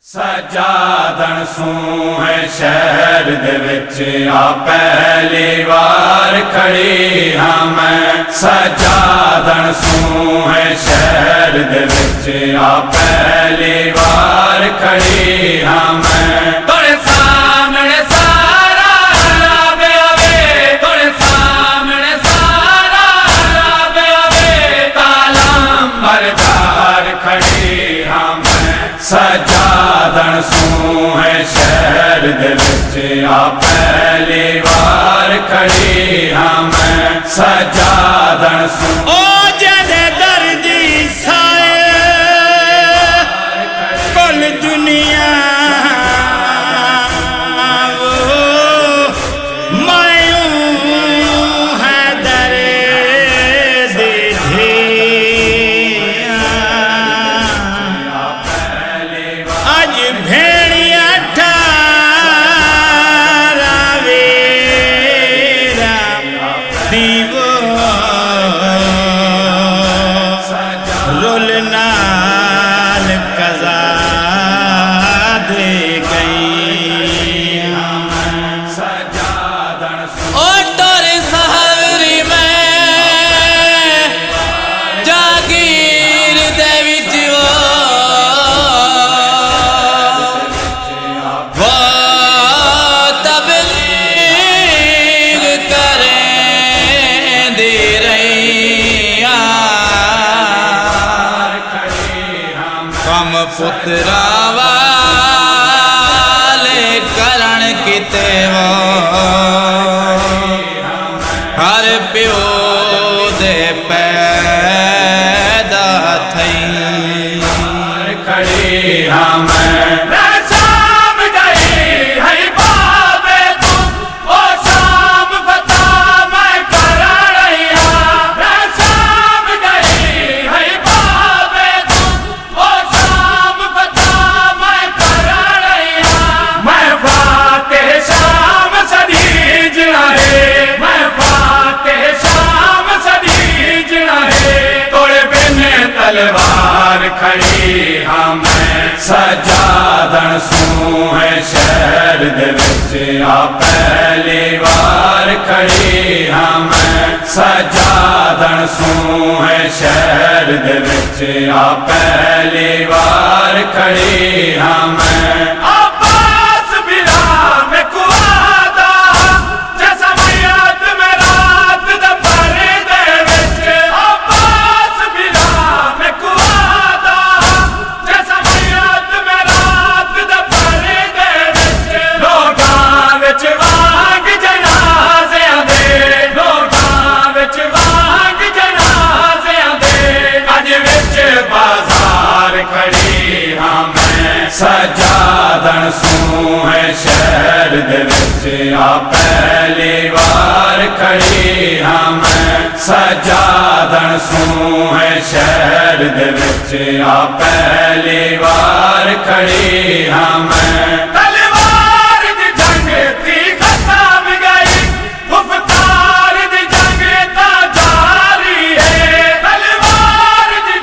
سجادن سوں ہے شہر دے وچ آ پہلی وار کھڑی ہاں میں سجادن سوں ہے شہر دے وچ آ پہلی وار کھڑی ہاں میں تھوڑے سامنے سارا رب آوے تھوڑے سامنے سارا رب آوے کالام بردار کھڑی ہاں میں سجادن سوں ہے شہر دے وچ آ پہلی وار کھڑی ہاں میں سجادن سوں او جڑے درجی سائے کل دنیا پترا والے کرن کتے ہر پیو دے پیدا تھئی کھڑی ہاں میں تلوار کھڑی ہاں میں سجادن سوں ہے شہر دے وچ آ پہلی وار کھڑی ہاں میں سجادن سوں ہے شہر دے وچ آ پہلی وار کھڑی ہاں میں سجادن سوں ہے شہر دے وچ آ پہلی وار کھڑی ہاں میں سجادن سوں ہے شہر دے وچ آ پہلی وار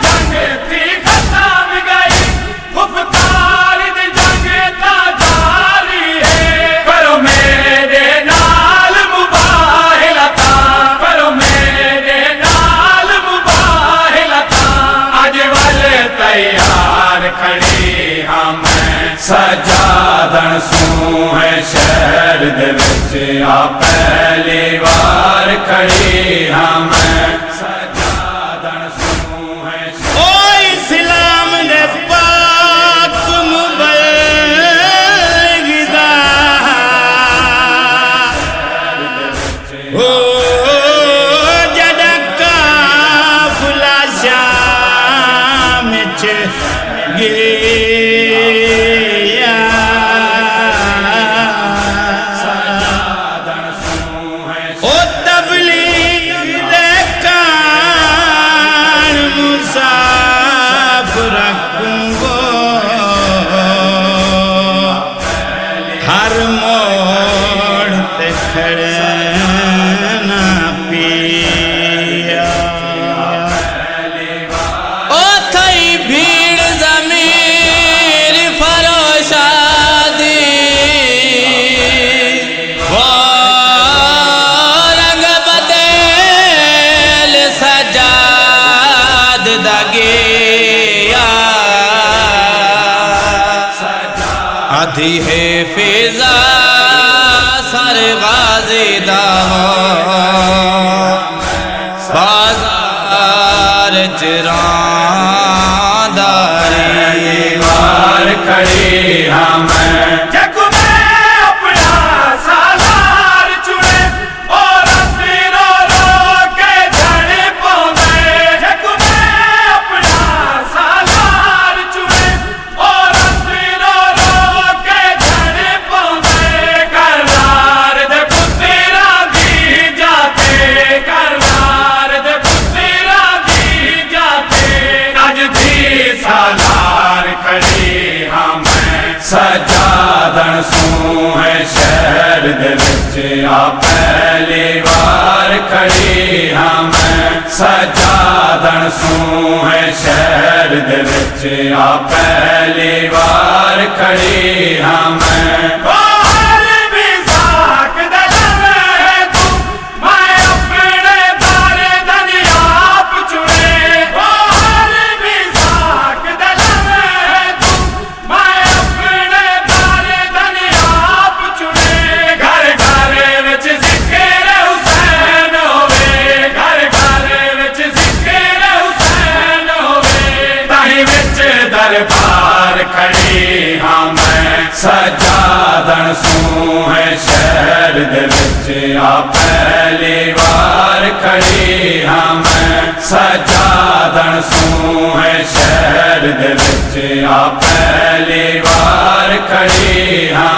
کھڑی ہاں میں سجادن سوں ہے شہر دے وچ آ پہلی وار کھڑی ہاں میں سجادن سوں ہے او اسلام دے پاک مبلغ دا او جڑا قافلہ شام وچ گیا ہر موڑ تے کھڑے نہ پیا او تھئی بھیڑ ضمیر فروش آدھی ہے فضا سر غازی بازار چرانداری وار کھڑی ہاں میں جگ میں اپنا سالار چنے اور رو رو کے جھڑ پاوے جگ میں اپنا سالار چنے اور رو رو کے جھڑ پاوے کرنار دے پترا دی جاتے کرنار دے پترا دی جاتے اج دی سالار کھڑی ہاں میں سجادن سوں ہے شہر دے وچ آ پہلی وار کھڑی ہاں میں سجادن سوں ہے شہر دے وچ آ پہلی وار کھڑی ہاں میں دربار کھڑی ہاں میں سجادن سوں ہے شہر دے وچ آ پہلی وار کھڑی ہاں میں سجادن سوں ہے شہر دے وچ آ پہلی وار کھڑی ہاں